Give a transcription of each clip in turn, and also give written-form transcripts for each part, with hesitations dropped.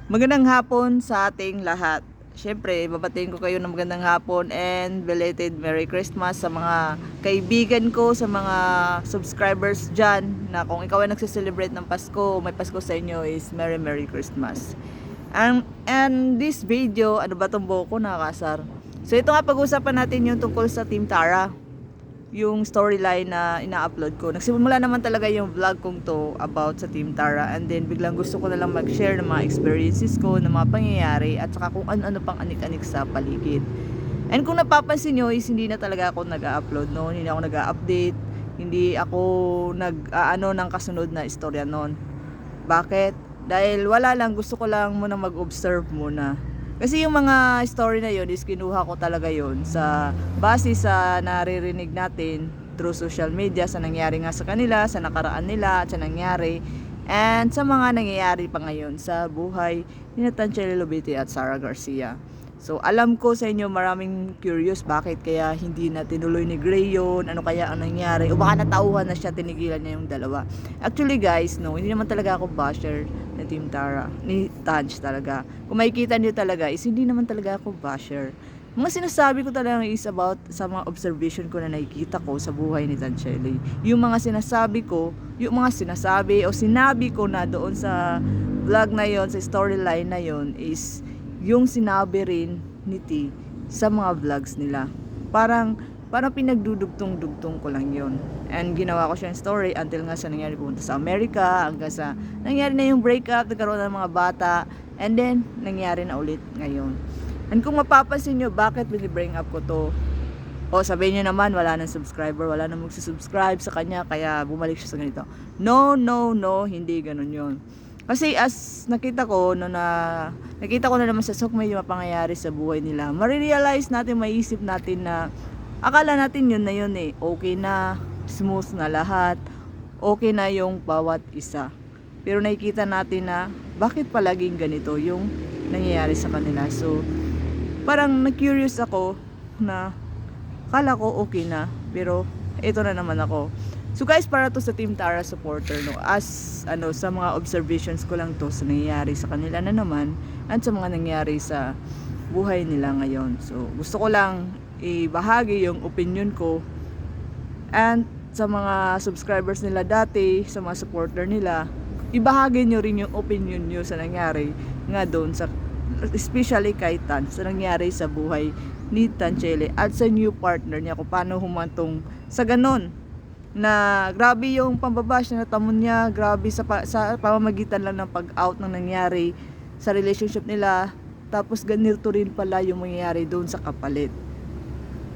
Magandang hapon sa ating lahat. Siyempre, babatiin ko kayo ng magandang hapon and belated Merry Christmas sa mga kaibigan ko, sa mga subscribers dyan na kung ikaw ay nagsiselebrate ng Pasko, may Pasko sa inyo is Merry Christmas. And this video, ano ba itong buhok ko, nakakasar. So ito nga, pag-usapan natin yung tungkol sa Team Tara, yung storyline na ina-upload ko. Nagsimula naman talaga yung vlog kong to about sa Team Tara, and then biglang gusto ko na lang mag-share ng mga experiences ko, ng mga pangyayari, at saka kung ano-ano pang anik-anik sa paligid. And kung napapansin nyo is hindi na talaga ako nag-upload noon, hindi ako nag-update, hindi ako nag-ano ng kasunod na istorya noon. Bakit? Dahil wala lang, gusto ko lang muna mag-observe muna. Kasi yung mga story na yun is kinuha ko talaga yun sa base sa naririnig natin through social media, sa nangyari nga sa kanila, sa nakaraan nila, at sa nangyari, and sa mga nangyayari pa ngayon sa buhay ni Tanchelly Lubiti at Sara Garcia. So alam ko sa inyo maraming curious bakit kaya hindi na tinuloy ni Gray yun, ano kaya ang nangyari, o baka natauhan na siya, tinigilan niya yung dalawa. Actually guys, no, hindi naman talaga ako basher ni Team Tara, ni Tanch talaga. Kung makikita niyo talaga is hindi naman talaga ako basher. Mga sinasabi ko talaga is about sa mga observation ko na nakikita ko sa buhay ni Tanchelly. Yung mga sinasabi ko, yung mga sinasabi o sinabi ko na doon sa vlog na yon, sa storyline na yon, is yung sinabi rin ni T sa mga vlogs nila. Parang pinagdudugtong-dugtong ko lang yon. And ginawa ko siyang story until nga sa nangyari, pumunta sa Amerika, hanggang sa nangyari na yung breakup, nagkaroon ng mga bata, and then nangyari na ulit ngayon. And kung mapapansin nyo, bakit bring up ko to? O sabihin nyo naman, wala nang subscriber, wala nang magsisubscribe sa kanya, kaya bumalik siya sa ganito. No, hindi ganun yon. Kasi as nakita ko na naman sa Sukmay yung pangyayari sa buhay nila, marirealize natin, maiisip natin na akala natin yun na yun eh, okay na, smooth na lahat, okay na yung bawat isa. Pero nakikita natin na bakit palaging ganito yung nangyayari sa kanila. So parang na-curious ako na akala ko okay na, pero ito na naman ako. So guys, para to sa Team Tara supporter, no, as sa mga observations ko lang to sa nangyayari sa kanila na naman, at sa mga nangyayari sa buhay nila ngayon. So gusto ko lang ibahagi yung opinion ko, and sa mga subscribers nila dati, sa mga supporter nila, ibahagi nyo rin yung opinion nyo sa nangyari nga doon sa, especially kay Tan, sa nangyari sa buhay ni Tanchelly at sa new partner niya, kung paano humantong sa ganon na grabe yung pambabash na natamon niya, grabe sa pamamagitan lang ng pag-out ng nangyari sa relationship nila, tapos ganito rin pala yung mangyayari doon sa kapalit.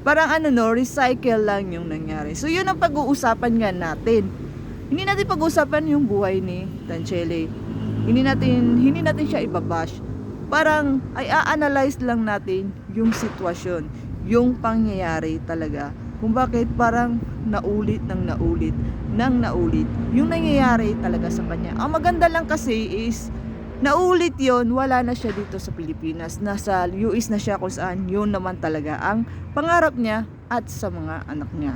Parang recycle lang yung nangyari. So yun ang pag-uusapan nga natin. Hindi natin pag-uusapan yung buhay ni Tanchelly. Hindi natin siya ibabash. Parang ay a-analyze lang natin yung sitwasyon, yung pangyayari talaga, kung bakit parang naulit yung nangyayari talaga sa kanya. Ang maganda lang kasi is naulit yon, wala na siya dito sa Pilipinas, nasa US na siya, kung saan yun naman talaga ang pangarap niya at sa mga anak niya.